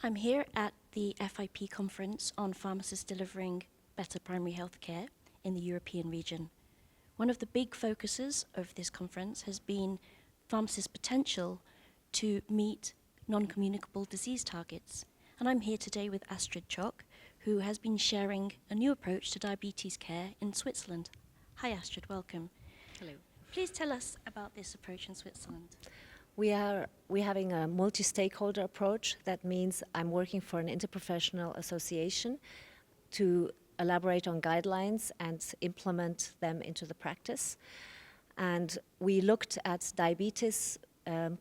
I'm here at the FIP conference on pharmacists delivering better primary health care in the European region. One of the big focuses of this conference has been pharmacists' potential to meet non-communicable disease targets. And I'm here today with Astrid Chock, who has been sharing a new approach to diabetes care in Switzerland. Hi Astrid, welcome. Hello. Please tell us about this approach in Switzerland. We're having a multi-stakeholder approach. That means I'm working for an interprofessional association to elaborate on guidelines and implement them into the practice. And we looked at diabetes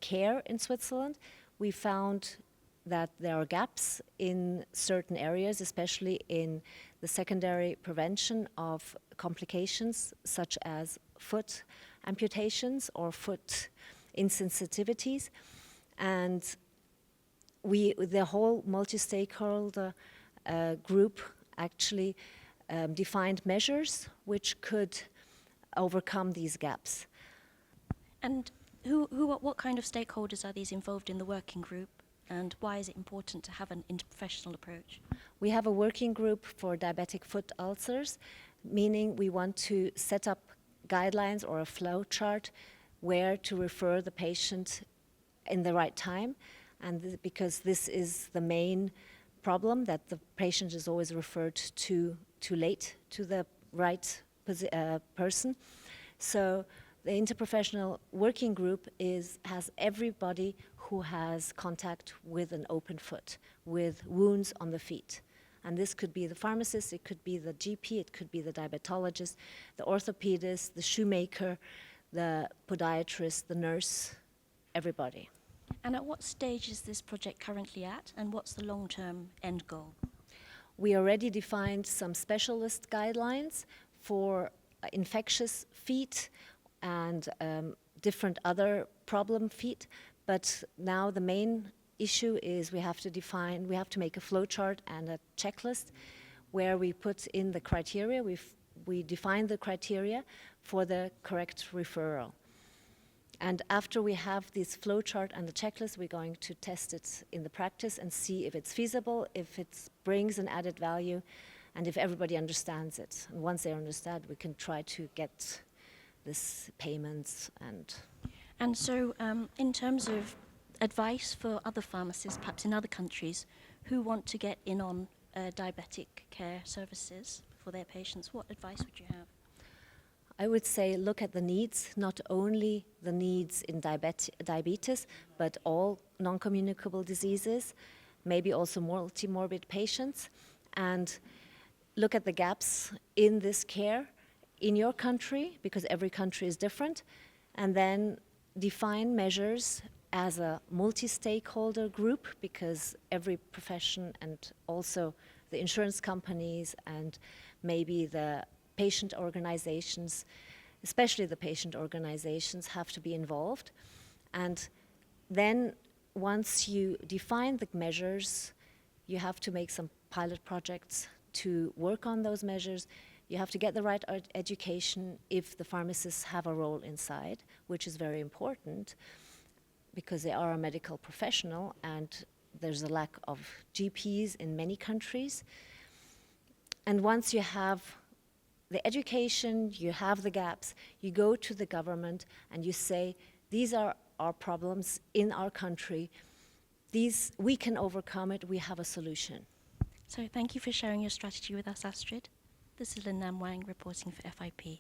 care in Switzerland. We found that there are gaps in certain areas, especially in the secondary prevention of complications such as foot amputations or foot insensitivities. And the whole multi-stakeholder group actually defined measures which could overcome these gaps. And what kind of stakeholders are these involved in the working group, and why is it important to have an interprofessional approach? We have a working group for diabetic foot ulcers, meaning we want to set up guidelines or a flow chart where to refer the patient in the right time, and because this is the main problem, that the patient is always referred to too late to the right person. So the interprofessional working group has everybody who has contact with an open foot, with wounds on the feet. And this could be the pharmacist, it could be the GP, it could be the diabetologist, the orthopedist, the shoemaker, the podiatrist, the nurse, everybody. And at what stage is this project currently at, and what's the long-term end goal? We already defined some specialist guidelines for infectious feet and different other problem feet, but now the main issue is we have to make a flow chart and a checklist where we put in the criteria, we define the criteria for the correct referral. And after we have this flow chart and the checklist, we're going to test it in the practice and see if it's feasible, if it brings an added value, and if everybody understands it. And once they understand, we can try to get this payments and... And so in terms of advice for other pharmacists, perhaps in other countries, who want to get in on diabetic care services for their patients, what advice would you have? I would say look at the needs, not only the needs in diabetes, but all non-communicable diseases, maybe also multimorbid patients, and look at the gaps in this care in your country, because every country is different, and then define measures as a multi-stakeholder group, because every profession and also the insurance companies and maybe the patient organizations, especially the patient organizations, have to be involved. And then once you define the measures, you have to make some pilot projects to work on those measures. You have to get the right education if the pharmacists have a role inside, which is very important because they are a medical professional and there's a lack of GPs in many countries. And once you have the education, you have the gaps, you go to the government and you say, these are our problems in our country, we can overcome it, we have a solution. So thank you for sharing your strategy with us, Astrid. This is Lin Nam Wang reporting for FIP.